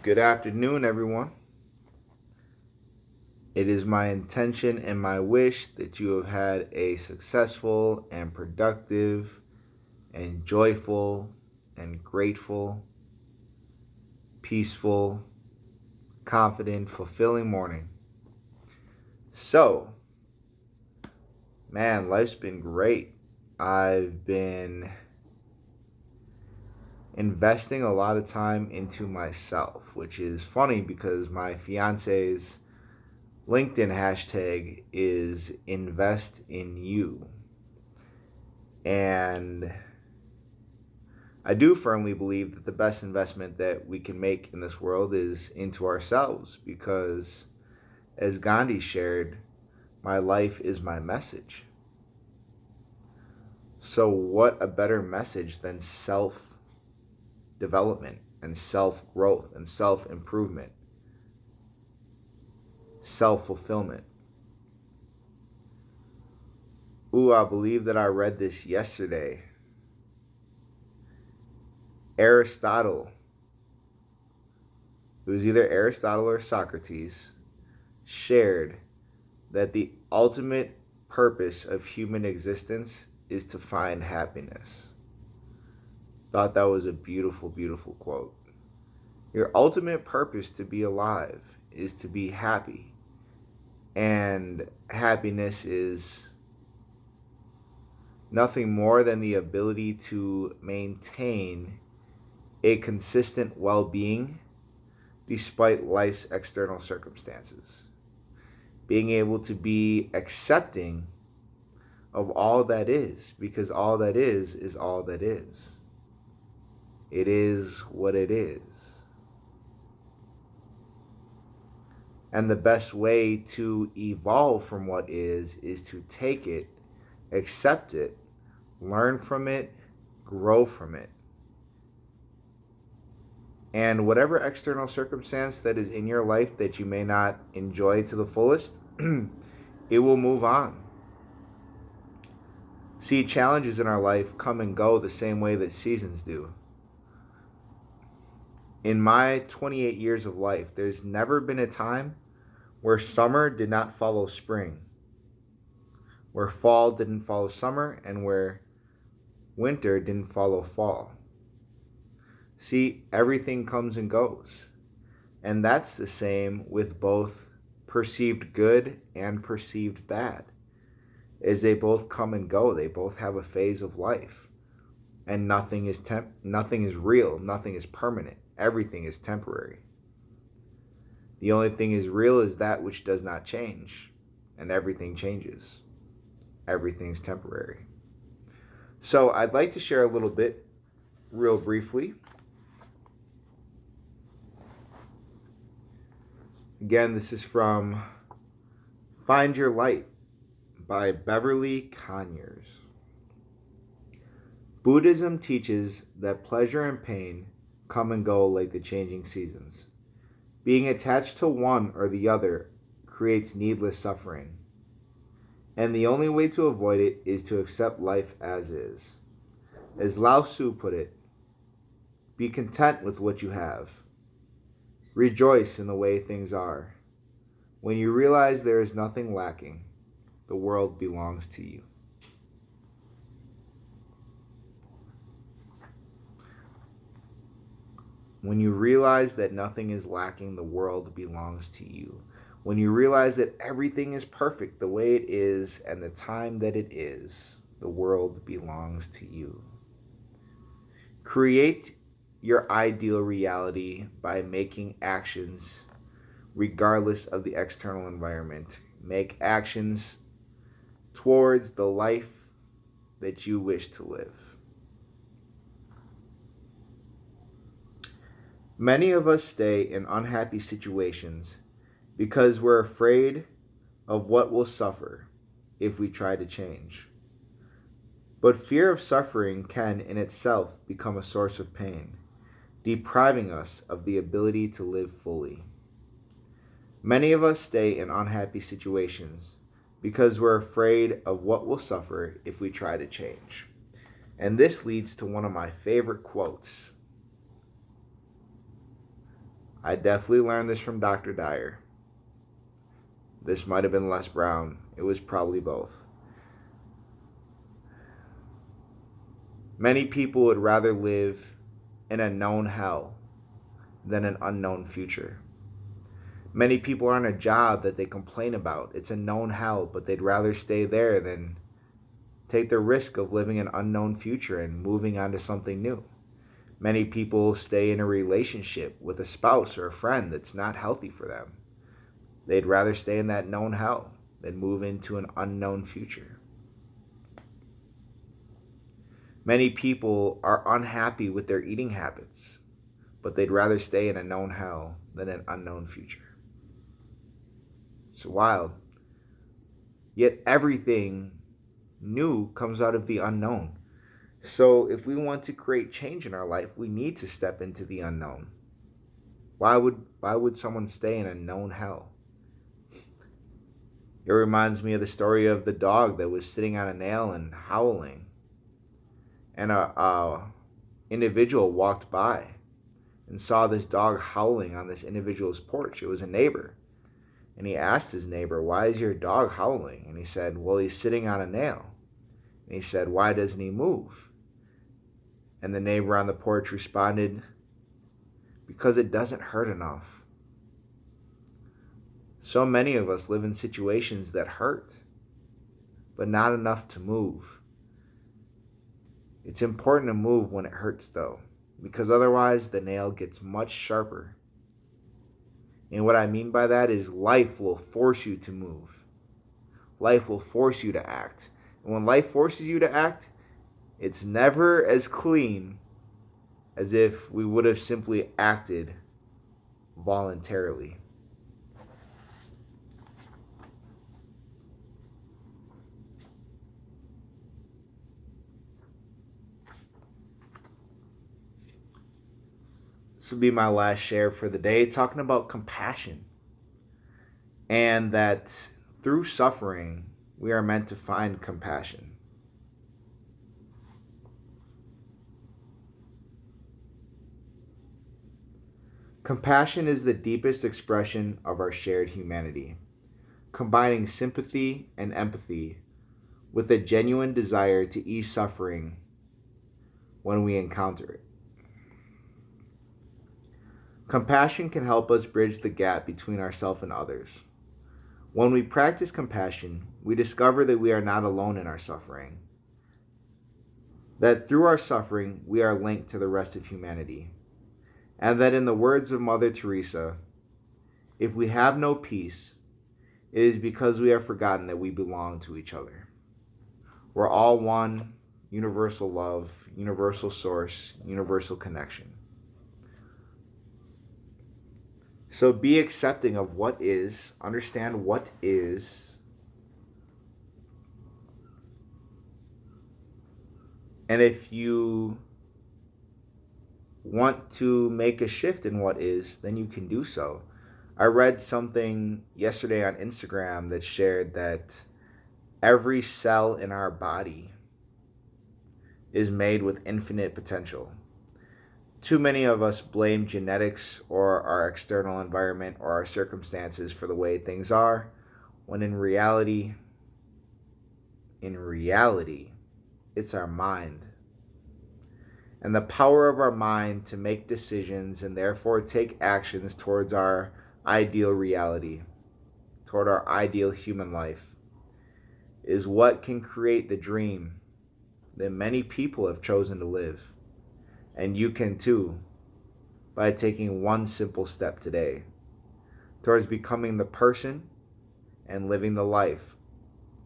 Good afternoon, everyone. It is my intention and my wish that you have had a successful and productive and joyful and grateful, peaceful, confident, fulfilling morning. So, man, life's been great. I've been investing a lot of time into myself, which is funny because my fiance's LinkedIn hashtag is invest in you. And I do firmly believe that the best investment that we can make in this world is into ourselves because, as Gandhi shared, my life is my message. So, what a better message than self development and self growth and self improvement, self fulfillment? Ooh, I believe that I read this yesterday. Aristotle, it was either Aristotle or Socrates, shared that the ultimate purpose of human existence is to find happiness. Thought that was a beautiful, beautiful quote. Your ultimate purpose to be alive is to be happy. And happiness is nothing more than the ability to maintain a consistent well being despite life's external circumstances. Being able to be accepting of all that is, because all that is all that is. It is what it is. And the best way to evolve from what is to take it, accept it, learn from it, grow from it. And whatever external circumstance that is in your life that you may not enjoy to the fullest, it will move on. See, challenges in our life come and go the same way that seasons do. In my 28 years of life, there's never been a time where summer did not follow spring, where fall didn't follow summer, and where winter didn't follow fall. See, everything comes and goes. And that's the same with both perceived good and perceived bad. As they both come and go, they both have a phase of life. And nothing is real, nothing is permanent. Everything is temporary. The only thing is real is that which does not change, and everything changes. Everything's temporary. So I'd like to share a little bit, real briefly. Again, this is from Find Your Light by Beverly Conyers. Buddhism teaches that pleasure and pain come and go like the changing seasons. Being attached to one or the other creates needless suffering. And the only way to avoid it is to accept life as is. As Lao Tzu put it, be content with what you have. Rejoice in the way things are. When you realize there is nothing lacking, the world belongs to you. When you realize that nothing is lacking, the world belongs to you. When you realize that everything is perfect the way it is and the time that it is, the world belongs to you. Create your ideal reality by making actions regardless of the external environment. Make actions towards the life that you wish to live. Many of us stay in unhappy situations because we're afraid of what we'll suffer if we try to change. But fear of suffering can in itself become a source of pain, depriving us of the ability to live fully. Many of us stay in unhappy situations because we're afraid of what we'll suffer if we try to change. And this leads to one of my favorite quotes. I definitely learned this from Dr. Dyer. This might have been Les Brown. It was probably both. Many people would rather live in a known hell than an unknown future. Many people are on a job that they complain about. It's a known hell, but they'd rather stay there than take the risk of living an unknown future and moving on to something new. Many people stay in a relationship with a spouse or a friend that's not healthy for them. They'd rather stay in that known hell than move into an unknown future. Many people are unhappy with their eating habits, but they'd rather stay in a known hell than an unknown future. It's wild. Yet everything new comes out of the unknown. So if we want to create change in our life, we need to step into the unknown. Why would someone stay in a known hell? It reminds me of the story of the dog that was sitting on a nail and howling. And a individual walked by and saw this dog howling on this individual's porch. It was a neighbor. And he asked his neighbor, "Why is your dog howling?" And he said, "Well, he's sitting on a nail." And he said, "Why doesn't he move?" And the neighbor on the porch responded, "Because it doesn't hurt enough." So many of us live in situations that hurt, but not enough to move. It's important to move when it hurts, though, because otherwise the nail gets much sharper. And what I mean by that is life will force you to move. Life will force you to act. And when life forces you to act, it's never as clean as if we would have simply acted voluntarily. This will be my last share for the day, talking about compassion. And that through suffering, we are meant to find compassion. Compassion is the deepest expression of our shared humanity, combining sympathy and empathy with a genuine desire to ease suffering when we encounter it. Compassion can help us bridge the gap between ourselves and others. When we practice compassion, we discover that we are not alone in our suffering, that through our suffering, we are linked to the rest of humanity, and that in the words of Mother Teresa, if we have no peace, it is because we have forgotten that we belong to each other. We're all one, universal love, universal source, universal connection. So be accepting of what is, understand what is, and if you want to make a shift in what is, then you can do so. I read something yesterday on Instagram that shared that every cell in our body is made with infinite potential. Too many of us blame genetics or our external environment or our circumstances for the way things are, when in reality, it's our mind. And the power of our mind to make decisions and therefore take actions towards our ideal reality, toward our ideal human life, is what can create the dream that many people have chosen to live. And you can too, by taking one simple step today towards becoming the person and living the life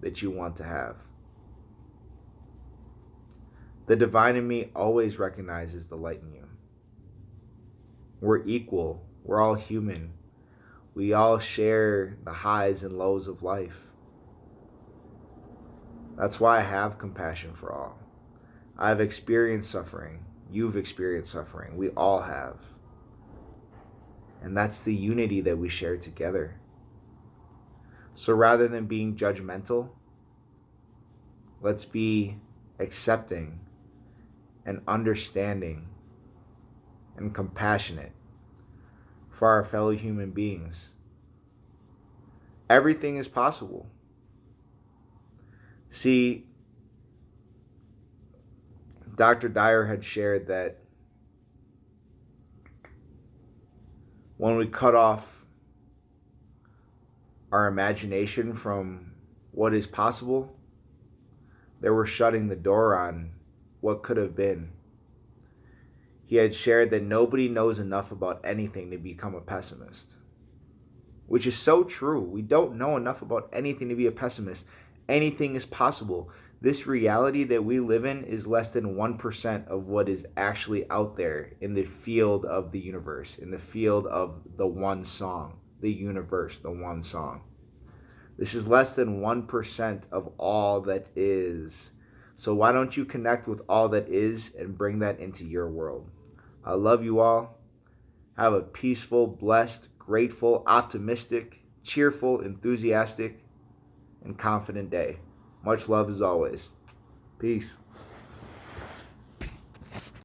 that you want to have. The divine in me always recognizes the light in you. We're equal. We're all human. We all share the highs and lows of life. That's why I have compassion for all. I've experienced suffering. You've experienced suffering. We all have. And that's the unity that we share together. So rather than being judgmental, let's be accepting and understanding and compassionate for our fellow human beings. Everything is possible. See, Dr. Dyer had shared that when we cut off our imagination from what is possible, that we're shutting the door on what could have been. He had shared that nobody knows enough about anything to become a pessimist, which is so true. We don't know enough about anything to be a pessimist. Anything is possible. This reality that we live in is less than 1% of what is actually out there in the field of the universe, in the field of the one song, the universe, the one song. This is less than 1% of all that is. So why don't you connect with all that is and bring that into your world? I love you all. Have a peaceful, blessed, grateful, optimistic, cheerful, enthusiastic, and confident day. Much love as always. Peace.